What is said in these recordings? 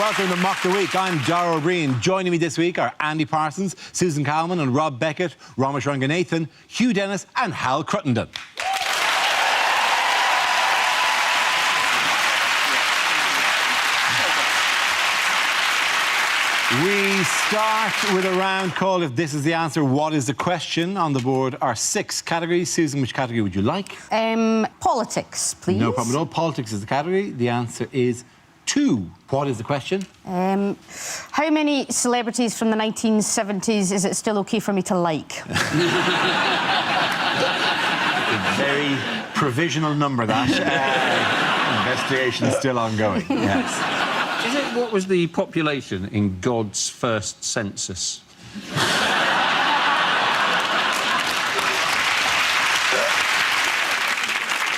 welcome to Mock the Week. I'm Dara O'Brien. Joining me this week are Andy Parsons, Susan Calman and Rob Beckett, Ramesh Ranganathan, Hugh Dennis and Hal Cruttenden. We start with a round called If This Is the Answer, What is the Question? On the board are 6 categories. Susan, which category would you like? Politics, please. No problem at all. Politics is the category. The answer is 2. What is the question? How many celebrities from the 1970s is it still OK for me to like? A very provisional number, that. Investigation is still ongoing. Yes. Is it what was the population in God's first census?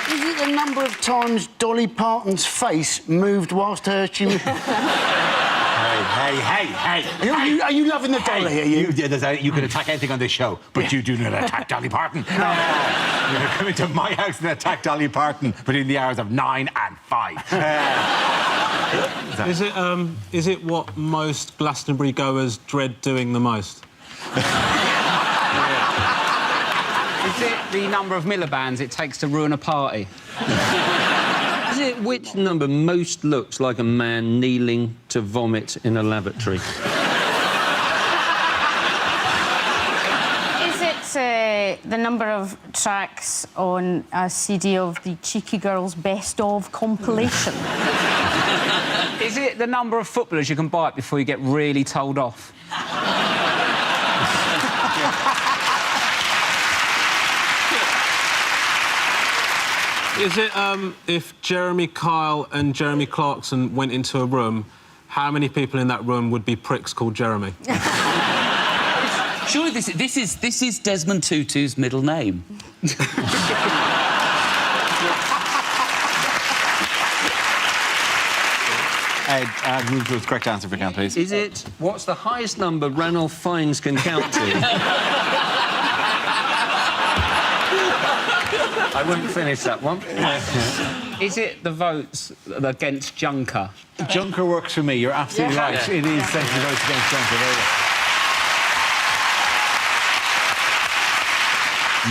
Is it the number of times Dolly Parton's face moved whilst she was... Hey. Are you loving the dolly here, you? You can attack anything on this show, but you do not attack Dolly Parton. You're coming to my house and attack Dolly Parton between the hours of 9 and 5. Is it what most Glastonbury goers dread doing the most? Is it the number of millibands it takes to ruin a party? Is it which number most looks like a man kneeling to vomit in a lavatory? Is it the number of tracks on a CD of the Cheeky Girls Best Of compilation? Is it the number of footballers you can bite before you get really told off? Is it if Jeremy Kyle and Jeremy Clarkson went into a room, how many people in that room would be pricks called Jeremy? Surely this is Desmond Tutu's middle name. Ed, move to the correct answer if you can, please. Is it what's the highest number Ranulph Fiennes can count to? I wouldn't finish that one. Is it the votes against Juncker? Juncker works for me. You're absolutely right. Yeah. It is essentially votes against Juncker. Very well.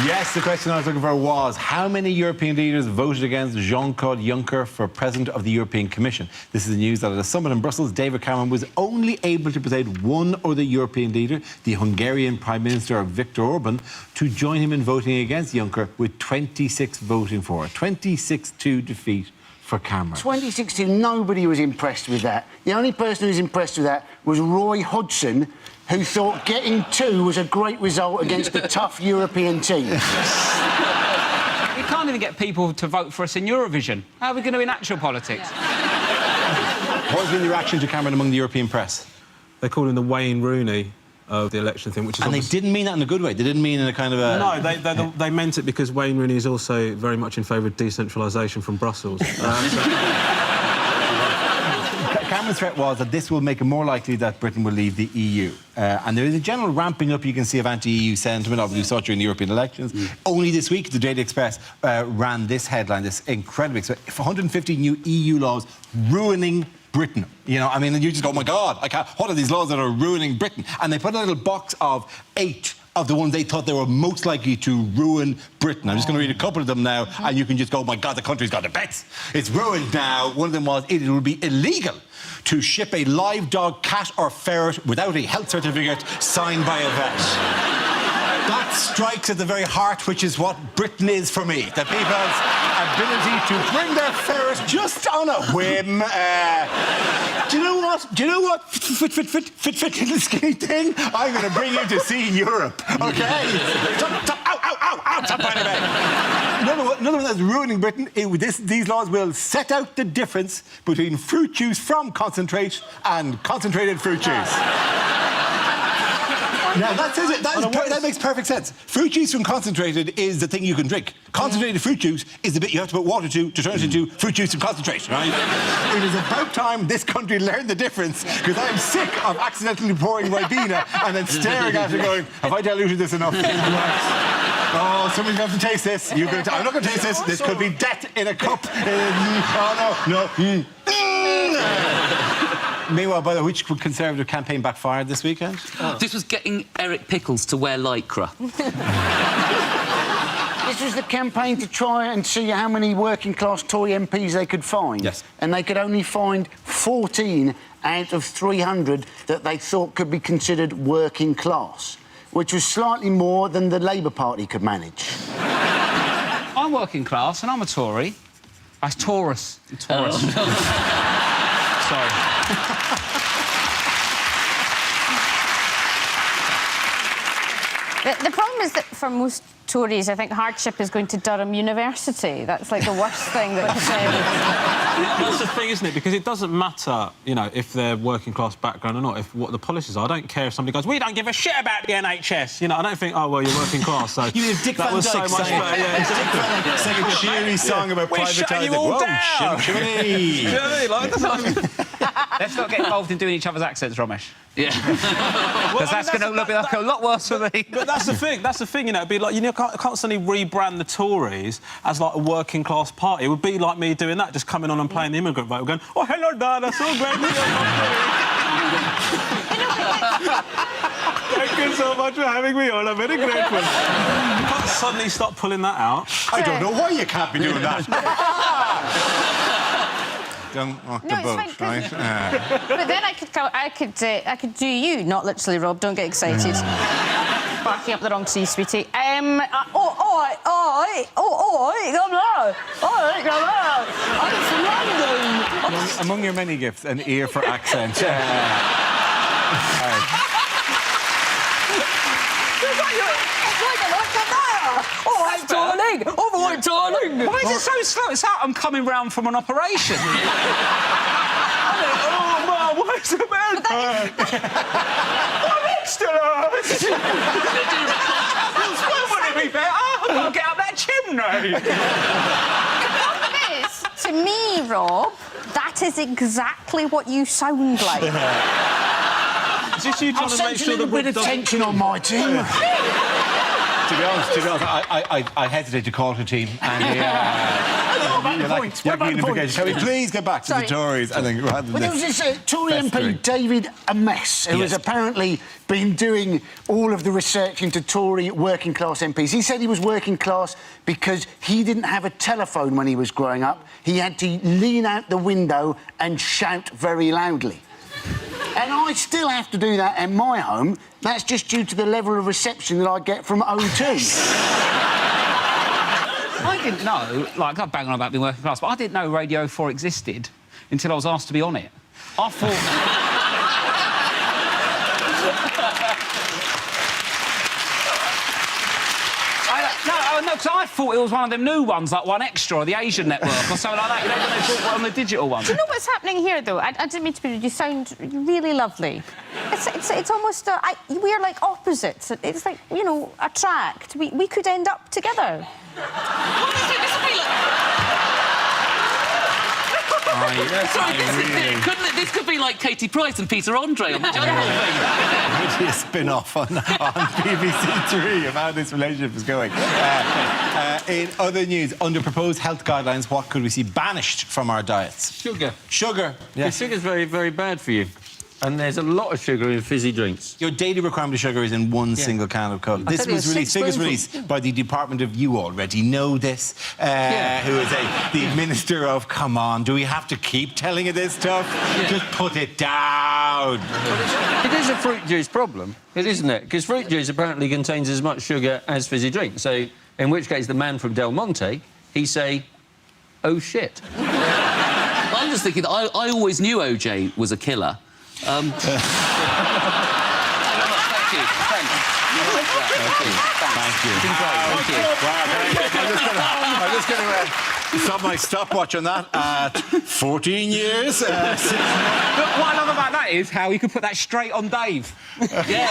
Yes, the question I was looking for was how many European leaders voted against Jean-Claude Juncker for President of the European Commission? This is the news that at a summit in Brussels, David Cameron was only able to persuade one other European leader, the Hungarian Prime Minister Viktor Orban, to join him in voting against Juncker, with 26 voting for. 26-2 defeat for Cameron. 2016, nobody was impressed with that. The only person who was impressed with that was Roy Hodgson, who thought getting 2 was a great result against a tough European team. We can't even get people to vote for us in Eurovision. How are we going to in actual politics? What has been the reaction to Cameron among the European press? They call him the Wayne Rooney of the election thing, which is... And they didn't mean that in a good way. They didn't mean in a kind of a... No, they meant it because Wayne Rooney is also very much in favour of decentralisation from Brussels. Cameron's threat was that this will make it more likely that Britain will leave the EU. And there is a general ramping up, you can see, of anti-EU sentiment. Obviously, we saw it during the European elections. Only this week, the Daily Express ran this headline, this incredible... 150 new EU laws ruining Britain. You know, I mean, you just go, oh, my God, what are these laws that are ruining Britain? And they put a little box of 8 of the ones they thought they were most likely to ruin Britain. I'm just going to read a couple of them now, and you can just go, oh, my God, the country's got the bets. It's ruined now. One of them was, it will be illegal to ship a live dog, cat or ferret without a health certificate signed by a vet. That strikes at the very heart, which is what Britain is for me. The people's ability to bring their ferret just on a whim. Do you know what? Fit, little skinny thing. I'm going to bring you to see Europe, OK? Stop by the bed. Another one that's ruining Britain. These laws will set out the difference between fruit juice from concentrate and concentrated fruit juice. Now, that makes perfect sense. Fruit juice from concentrated is the thing you can drink. Concentrated fruit juice is the bit you have to put water to turn it into fruit juice from concentrate, right? It is about time this country learned the difference, because I'm sick of accidentally pouring Ribena and then staring at it going, have I diluted this enough? Oh, somebody's going to taste this. I'm not going to taste this. This could be death in a cup. Oh, no. Meanwhile, by the way, which Conservative campaign backfired this weekend? This was getting Eric Pickles to wear lycra. This was the campaign to try and see how many working-class Tory MPs they could find. Yes. And they could only find 14 out of 300 that they thought could be considered working class, which was slightly more than the Labour Party could manage. I'm working class and I'm a Tory. I'm Taurus. Taurus. Sorry. The problem is that for most Tories, I think hardship is going to Durham University. That's like the worst thing that That's the thing, isn't it? Because it doesn't matter, you know, if they're working class background or not, if what the policies are. I don't care if somebody goes, we don't give a shit about the NHS. You know, I don't think, oh, well, you're working class, so... You mean Dick that Van was so Dyke much sang- better. Yeah, exactly. Sang a cheery song about We're privatising. shutting you all Whoa, down. shimmy. Do you know what I mean? Like, Let's not get involved in doing each other's accents, Ramesh. Yeah. Because that's going to look like a lot worse for me. But that's the thing, you know, it'd be like, you know, can't suddenly rebrand the Tories as, like, a working-class party. It would be like me doing that, just coming on and playing the immigrant vote, going, oh, hello, Dad, so great to Thank you so much for having me on, I'm very grateful. You can't suddenly stop pulling that out. I don't know why you can't be doing that. Don't rock the No, it's boat, fine, right? But then I could do you, not literally, Rob. Don't get excited. Barking up the wrong tree, sweetie. I'm from London. Among your many gifts, an ear for accent. Why is it so slow? It's out. I'm coming round from an operation. Oh, Mum, where's the bed? I'm extra large. Why would it be better? I've got to get up that chimney. To me, Rob, that is exactly what you sound like. Is this you trying to make sure that bit of tension on my team. To be honest, I hesitate to call it a team. And can we please get back to the Tories? I think rather than Well, there was this Tory festering. MP, David Amess, who has apparently been doing all of the research into Tory working-class MPs. He said he was working class because he didn't have a telephone when he was growing up. He had to lean out the window and shout very loudly. And I still have to do that in my home. That's just due to the level of reception that I get from O2. I didn't know, like, I bang on about being working class, but I didn't know Radio 4 existed until I was asked to be on it. I thought... No, because I thought it was one of them new ones, like One Extra or the Asian Network or something like that. You know, when they put one on the digital one. Do you know what's happening here, though? I didn't mean to be rude. You sound really lovely. It's almost... we're like opposites. It's like, you know, attract. We could end up together. This could be like Katie Price and Peter Andre on the jungle thing. Maybe a spin-off on BBC Three of how this relationship is going. In other news, under proposed health guidelines, what could we see banished from our diets? Sugar. Sugar. Yeah. Sugar's very, very bad for you. And there's a lot of sugar in fizzy drinks. Your daily requirement of sugar is in one single can of Coke. This was released, figures released by the Department of... You already know this. Who is the Minister of... Come on, do we have to keep telling you this stuff? Yeah. Just put it down. It is a fruit juice problem, isn't it? Because fruit juice apparently contains as much sugar as fizzy drink. So, in which case, the man from Del Monte, he'd say, oh, shit. I'm just thinking that I always knew OJ was a killer. Thank you. Thank you. Thank you. Wow, I'm just going to stop my stopwatch on that at 14 years. But what I love about that is how you could put that straight on Dave. Yeah.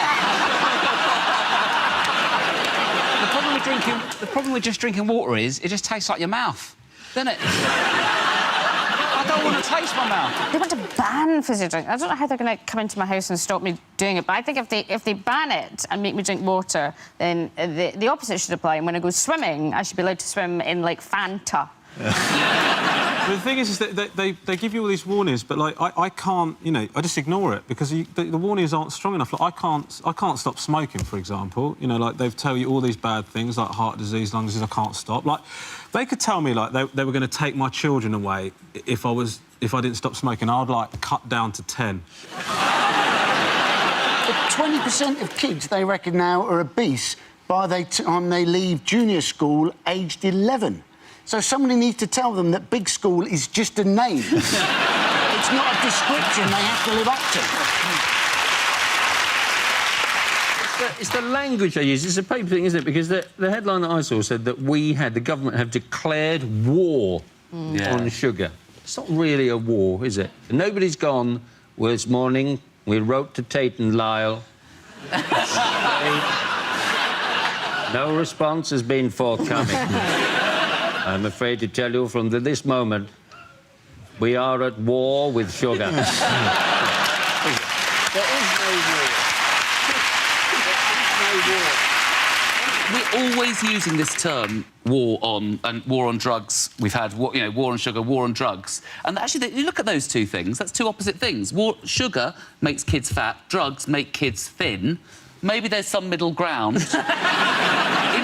The problem with just drinking water is it just tastes like your mouth, doesn't it? I don't want to taste my mouth. They want to ban fizzy drink. I don't know how they're going to come into my house and stop me doing it, but I think if they ban it and make me drink water, then the opposite should apply. And when I go swimming, I should be allowed to swim in, like, Fanta. The thing is that they give you all these warnings, but like I can't, you know, I just ignore it because the warnings aren't strong enough. Like I can't stop smoking, for example. You know, like they tell you all these bad things like heart disease, lung disease. I can't stop. Like they could tell me like they were going to take my children away if I didn't stop smoking. I'd like cut down to 10. 20% of kids, they reckon now, are obese by the time they leave junior school aged 11. So somebody needs to tell them that big school is just a name. It's not a description they have to live up to. It's the language they use. It's a paper thing, isn't it? Because the headline that I saw said that the government have declared war on sugar. It's not really a war, is it? Nobody's gone, well, this morning we wrote to Tate and Lyle. No response has been forthcoming. I'm afraid to tell you from this moment, we are at war with sugar. There is no war. We're always using this term, war on drugs. We've had, war on sugar, war on drugs. And actually, you look at those two things, that's two opposite things. Sugar makes kids fat, drugs make kids thin. Maybe there's some middle ground. In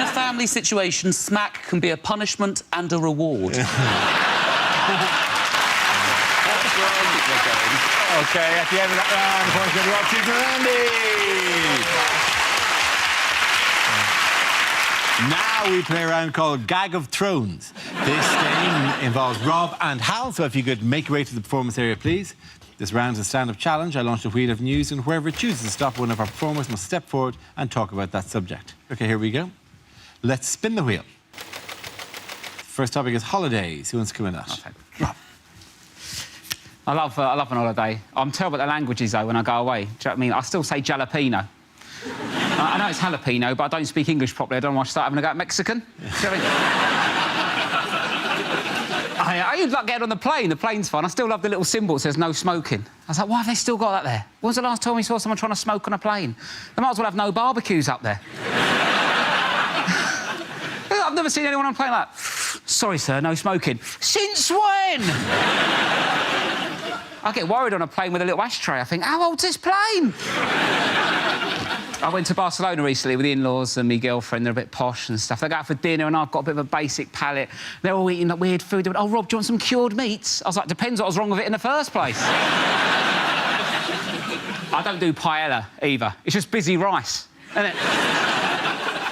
a family situation, smack can be a punishment and a reward. OK, at the end of that round, the points go to Rob Cheese and Andy. Now we play a round called Gag of Thrones. This game involves Rob and Hal, so if you could make your way to the performance area, please. This round is a stand-up challenge. I launched a wheel of news, and whoever chooses to stop one of our performers must step forward and talk about that subject. OK, here we go. Let's spin the wheel. First topic is holidays. Who wants to come in that? Okay. Rob. I love an holiday. I'm terrible at the languages, though, when I go away. Do you know what I mean? I still say jalapeno. I know it's jalapeno, but I don't speak English properly. I don't want to start having a go at Mexican. Do you know what I mean? I like getting on the plane. The plane's fun. I still love the little symbol that says no smoking. I was like, why have they still got that there? When was the last time we saw someone trying to smoke on a plane? They might as well have no barbecues up there. I've never seen anyone on a plane like, sorry, sir, no smoking. Since when? I get worried on a plane with a little ashtray. I think, how old's this plane? I went to Barcelona recently with the in-laws and my girlfriend. They're a bit posh and stuff. They go out for dinner and I've got a bit of a basic palate. They're all eating like weird food. They went, oh, Rob, do you want some cured meats? I was like, depends what was wrong with it in the first place. I don't do paella either. It's just busy rice, isn't it?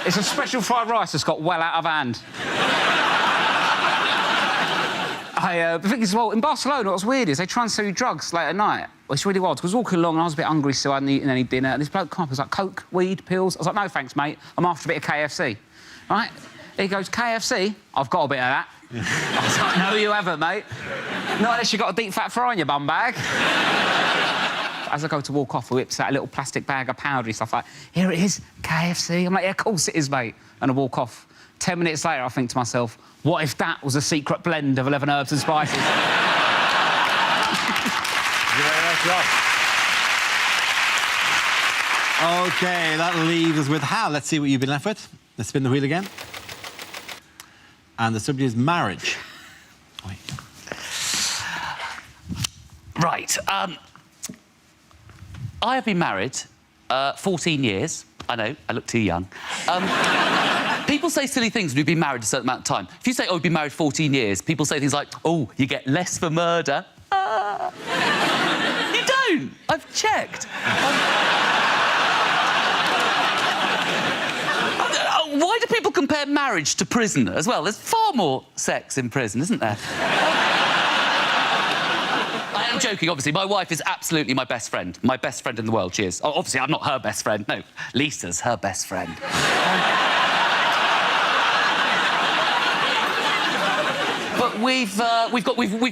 It's a special fried rice that's got well out of hand. The thing is, well, in Barcelona, what's weird is they try and sell you drugs late at night. Well, it's really wild, because I was walking along and I was a bit hungry, so I hadn't eaten any dinner, and this bloke came up, he was like, coke, weed, pills? I was like, no, thanks, mate. I'm after a bit of KFC. Right? He goes, KFC? I've got a bit of that. I was like, no, you haven't, mate. Not unless you've got a deep fat fry in your bum bag. As I go to walk off, he whips out a little plastic bag of powdery stuff like, here it is, KFC. I'm like, yeah, of course it is, mate. And I walk off. 10 minutes later, I think to myself, what if that was a secret blend of 11 herbs and spices? Thank you very much, Rob. OK, that'll leave us with Hal. Let's see what you've been left with. Let's spin the wheel again. And the subject is marriage. Wait. Right. I have been married 14 years. I know, I look too young. People say silly things when you've been married a certain amount of time. If you say, oh, you've been married 14 years, people say things like, oh, you get less for murder. You don't. I've checked. Why do people compare marriage to prison as well? There's far more sex in prison, isn't there? I am joking, obviously. My wife is absolutely my best friend. My best friend in the world, she is. Oh, obviously, I'm not her best friend. No, Lisa's her best friend. But we've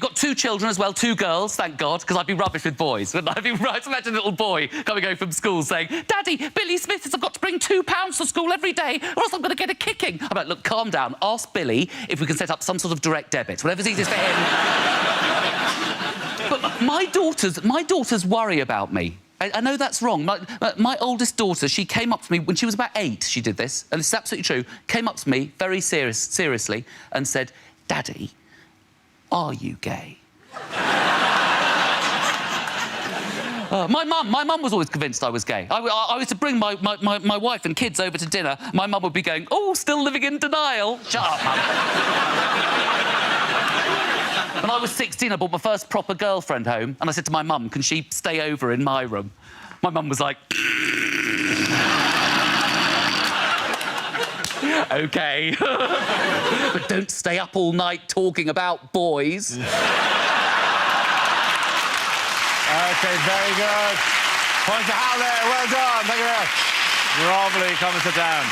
got 2 children as well, 2 girls, thank God, because I'd be rubbish with boys. Wouldn't I? I'd be right. Imagine a little boy coming home from school saying, Daddy, Billy Smith says I've got to bring £2 to school every day, or else I'm going to get a kicking. I'm like, look, calm down. Ask Billy if we can set up some sort of direct debit, whatever's easiest for him. But my daughters worry about me. I know that's wrong. My oldest daughter, she came up to me when she was about 8, she did this, and this is absolutely true, came up to me very seriously and said, Daddy, Are you gay? My mum was always convinced I was gay. I was to bring my wife and kids over to dinner. My mum would be going, "Oh, still living in denial." Shut up, mum. When I was 16, I brought my first proper girlfriend home, and I said to my mum, "Can she stay over in my room?" My mum was like, "OK." But don't stay up all night talking about boys. OK, very good. Point to Hal there. Well done. Thank you very much. Lovely. Come and sit down.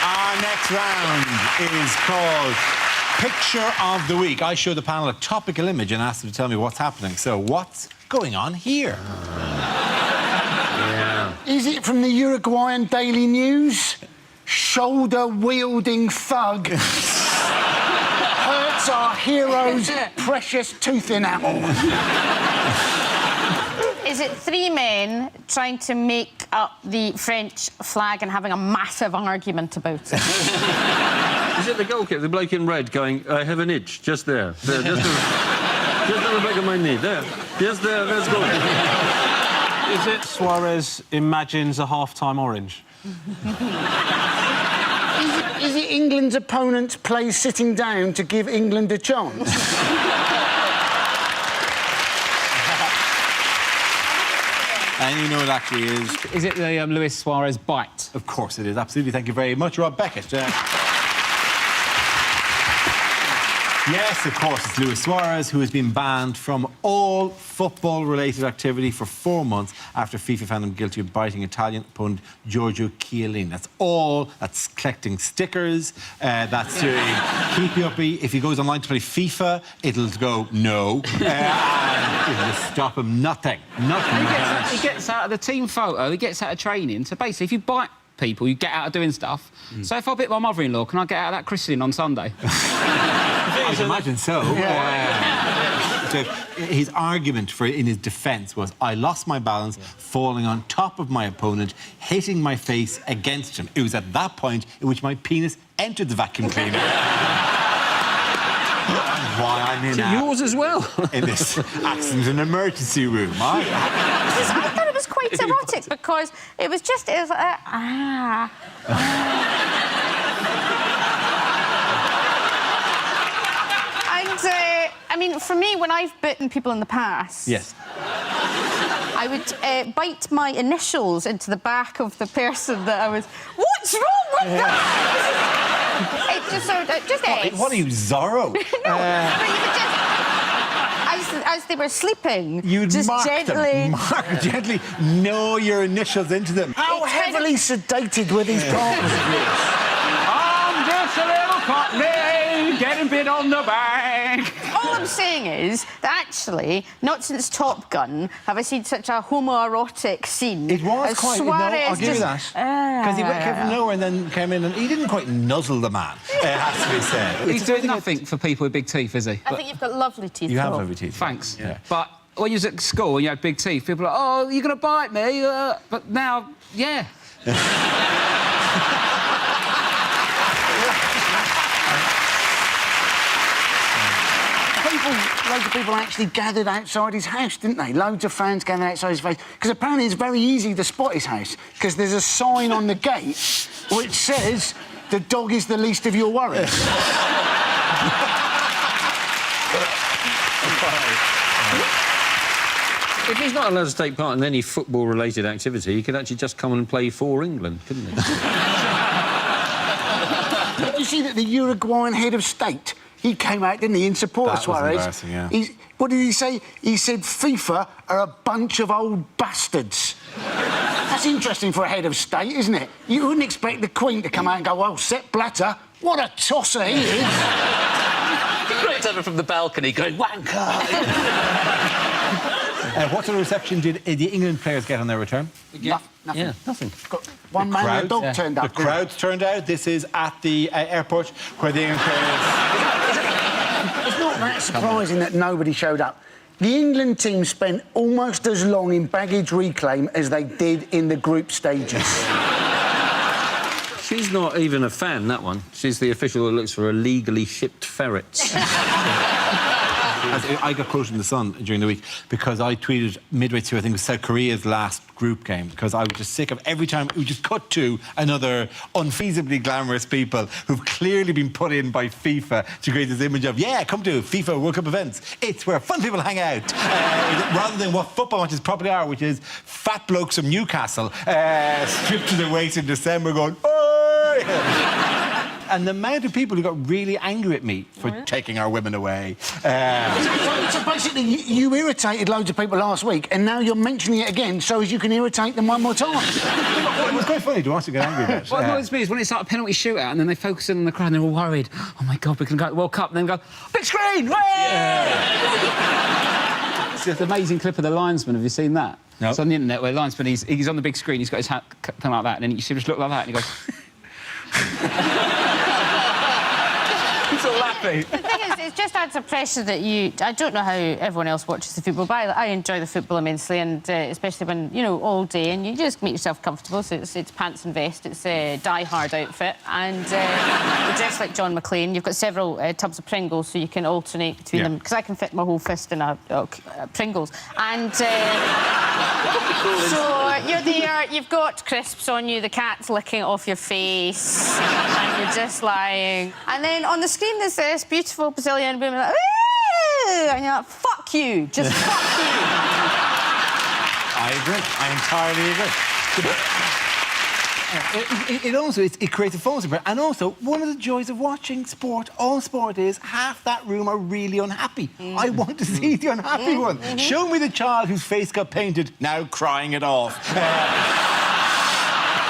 Our next round is called Picture of the Week. I show the panel a topical image and ask them to tell me what's happening. So, what's going on here? Is it from the Uruguayan Daily News? Shoulder-wielding thug hurts our hero's precious tooth enamel. Is it three men trying to make up the French flag and having a massive argument about it? Is it the goalkeeper, the bloke in red, going, "I have an itch, just there. There, just on the back of my knee, there. Just there, let's go." Is it Suarez imagines a half-time orange? Is it England's opponent plays sitting down to give England a chance? And you know it actually is. Is it the Luis Suarez bite? Of course it is. Absolutely. Thank you very much, Rob Beckett. Yes, of course, it's Luis Suarez, who has been banned from all football-related activity for 4 months after FIFA found him guilty of biting Italian opponent Giorgio Chiellini. That's all. That's collecting stickers. That's doing keepy uppy. If he goes online to play FIFA, it'll go no. And it'll just stop him. Nothing. Nothing. He gets out of the team photo, he gets out of training. So basically, if you bite people, you get out of doing stuff. So if I bit my mother-in-law, can I get out of that christening on Sunday? I can imagine so. So his argument in his defence was, I lost my balance, falling on top of my opponent, hitting my face against him. It was at that point in which my penis entered the vacuum cleaner. Why I'm in Yours as well. in this accident and emergency room. I thought it was quite erotic because it was just... It was, I mean, for me, when I've bitten people in the past... Yes. I would bite my initials into the back of the person that I was... What's wrong with that? It just sort of... Just S. What are you, Zorro? No, but you would just... As they were sleeping, You'd just mark gently... them. Mark gently. Know your initials into them. How It's kind heavily sedated were these partners of yours? I'm just a little cockney, getting bit on the back. All I'm saying is that actually, not since Top Gun have I seen such a homoerotic scene. It was as quite... Suarez no, I'll give you that. Because he came from nowhere and then came in and he didn't quite nuzzle the man, it has to be said. He's doing nothing for people with big teeth, is he? I think you've got lovely teeth. You have though. lovely teeth. Thanks. Yeah. But when you was at school and you had big teeth, people were like, "Oh, you're going to bite me." But now, yeah. Loads of people actually gathered outside his house, didn't they? Loads of fans gathered outside his house. Because apparently it's very easy to spot his house, because there's a sign on the gate which says, "The dog is the least of your worries." If he's not allowed to take part in any football-related activity, he could actually just come and play for England, couldn't he? Did you see that the Uruguayan head of state, he came out, didn't he, in support of That was Suarez? embarrassing, yeah. What did he say? He said FIFA are a bunch of old bastards. That's interesting for a head of state, isn't it? You wouldn't expect the Queen to come out and go, "Well, Sepp Blatter, what a tosser he is." He looked over from the balcony going, "Wanker!" What sort of reception did the England players get on their return? Nothing. Yeah, nothing. Got one man and a dog turned up. The crowds turned out. This is at the airport where the England players... It's not that surprising that nobody showed up. The England team spent almost as long in baggage reclaim as they did in the group stages. She's not even a fan, that one. She's the official that looks for illegally shipped ferrets. I got quoted in The Sun during the week because I tweeted midway through, I think it was South Korea's last group game, because I was just sick of every time we just cut to another unfeasibly glamorous people who've clearly been put in by FIFA to create this image of, yeah, come to FIFA World Cup events. It's where fun people hang out. Rather than what football matches probably are, which is fat blokes from Newcastle stripped to their waist in December going, oh! And the amount of people who got really angry at me for taking our women away. So basically, you irritated loads of people last week, and now you're mentioning it again so as you can irritate them one more time. It was quite funny to watch to get angry about. What annoys me is when it's like a penalty shootout and then they focus in on the crowd and they're all worried. Oh, my God, we can go to the World Cup. And then go, big screen! It's an amazing clip of the linesman. Have you seen that? No. It's on the internet where the linesman, he's on the big screen, he's got his hat done like that, and then you see him just look like that, and he goes... He's all laughing. The thing is, it just adds a pressure that you... I don't know how everyone else watches the football, but I enjoy the football immensely, and especially when, you know, all day, and you just make yourself comfortable, so it's pants and vest, it's a die-hard outfit, and you dress like John McClane. You've got several tubs of Pringles, so you can alternate between them, because I can fit my whole fist in a Pringles. And... so you're there, you've got crisps on you, the cat's licking off your face, and you're just lying. And then on the screen there's this beautiful Brazilian woman like, ooh, and you're like, fuck you, just fuck you. I agree. I entirely agree. It also it creates a false impression. And also, one of the joys of watching sport, all sport, is half that room are really unhappy. I want to see the unhappy one. Show me the child whose face got painted, now crying it off.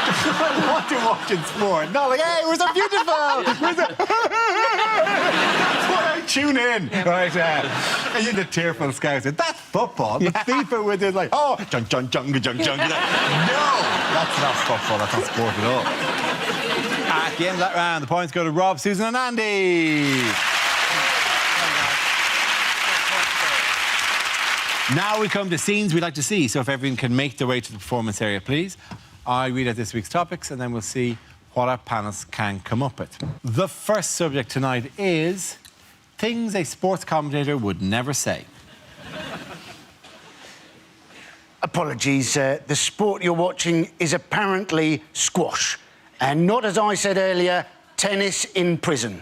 I want to watch in sport. Not like, hey, we're so beautiful. That's why I tune in. Right, and you're the tearful scouser. That's football. The FIFA with it, like, oh, junk. No, that's not football. That's not sport at all. At the end of that round, the points go to Rob, Susan and Andy. Now we come to scenes we'd like to see. So if everyone can make their way to the performance area, please. I read out this week's topics, and then we'll see what our panelists can come up with. The first subject tonight is things a sports commentator would never say. Apologies, the sport you're watching is apparently squash, and not, as I said earlier, tennis in prison.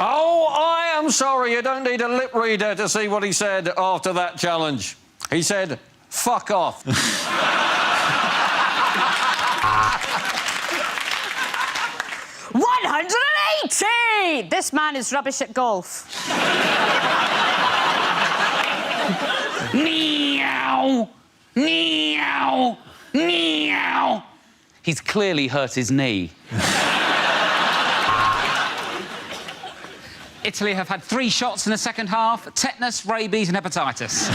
Oh, I am sorry, you don't need a lip reader to see what he said after that challenge. He said, fuck off. 180! This man is rubbish at golf. Meow! Meow! Meow! He's clearly hurt his knee. Italy have had 3 shots in the second half, tetanus, rabies and hepatitis.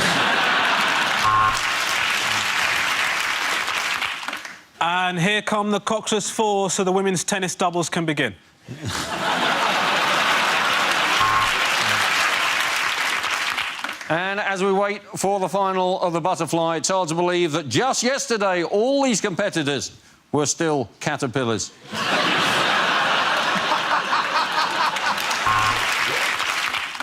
And here come the Cockless 4, so the women's tennis doubles can begin. And as we wait for the final of the butterfly, it's hard to believe that just yesterday all these competitors were still caterpillars.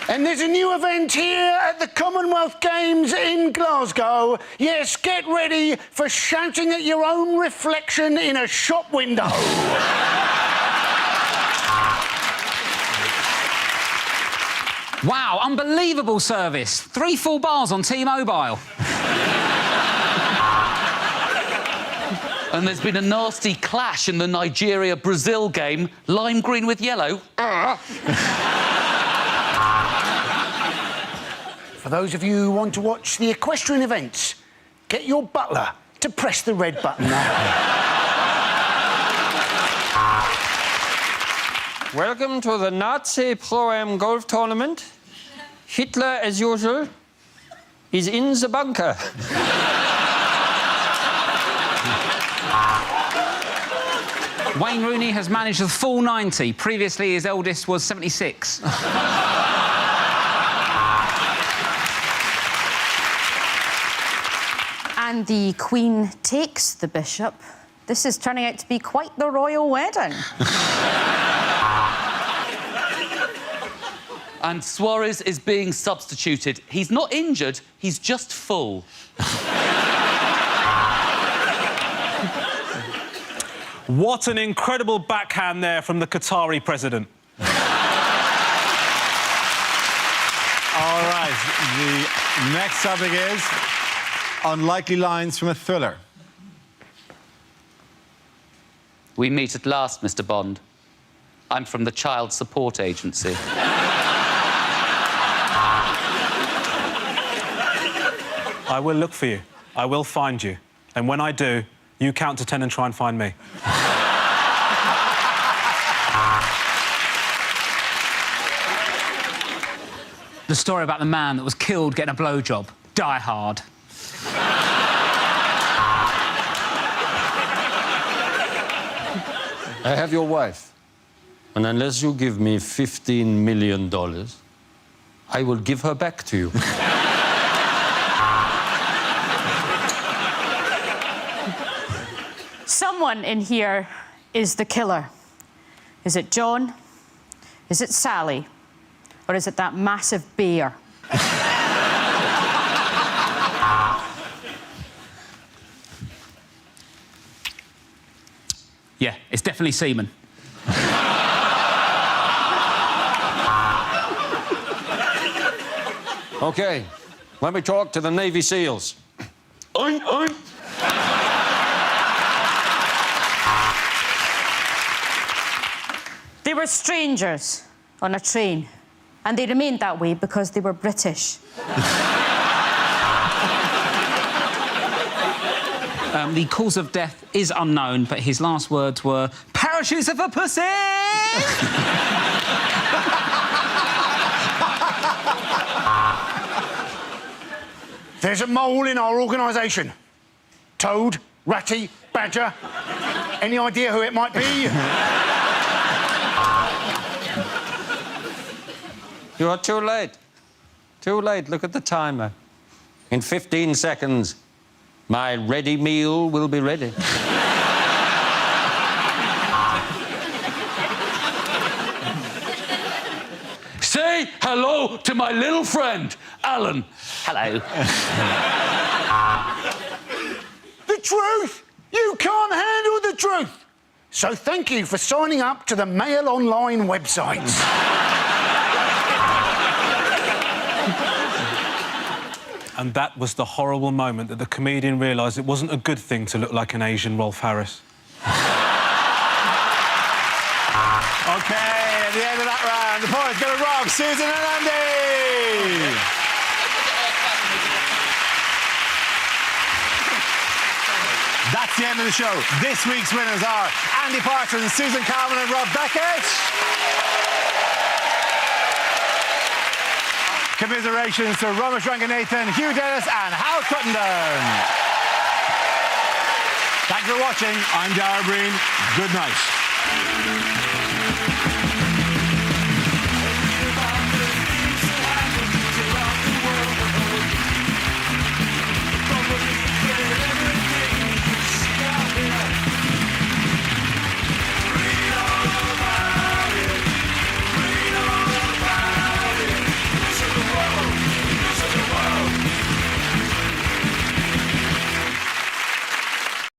And there's a new event here at the Commonwealth Games in Glasgow. Yes, get ready for shouting at your own reflection in a shop window. Wow, unbelievable service. 3 full bars on T-Mobile. And there's been a nasty clash in the Nigeria-Brazil game. Lime green with yellow. For those of you who want to watch the equestrian events, get your butler to press the red button now. Welcome to the Nazi Pro-Am golf tournament. Hitler, as usual, is in the bunker. Wayne Rooney has managed the full 90. Previously, his eldest was 76. And And the Queen takes the bishop. This is turning out to be quite the royal wedding. And Suarez is being substituted. He's not injured, he's just full. What an incredible backhand there from the Qatari president. All right, the next topic is unlikely lines from a thriller. We meet at last, Mr. Bond. I'm from the Child Support Agency. I will look for you. I will find you. And when I do, you count to 10 and try and find me. The story about the man that was killed getting a blowjob. Die Hard. I have your wife. And unless you give me $15 million, I will give her back to you. Someone in here is the killer. Is it John? Is it Sally? Or is it that massive bear? Yeah, it's definitely semen. Okay, let me talk to the Navy SEALs. Oink, oink. They were strangers on a train, and they remained that way because they were British. The cause of death is unknown, but his last words were, "Parachutes are for pussy!" There's a mole in our organisation. Toad, Ratty, Badger. Any idea who it might be? You are too late. Too late. Look at the timer. In 15 seconds, my ready meal will be ready. Say hello to my little friend, Alan. Hello. The truth! You can't handle the truth! So thank you for signing up to the Mail Online website. And that was the horrible moment that the comedian realised it wasn't a good thing to look like an Asian Rolf Harris. OK, at the end of that round, the points go to Rob, Susan and Andy! That's the end of the show. This week's winners are Andy Parsons, Susan Calvin and Rob Beckett. Commiserations to Ramesh Ranganathan, Hugh Dennis and Hal Crittenden. Thanks for watching. I'm Dara Breen. Good night.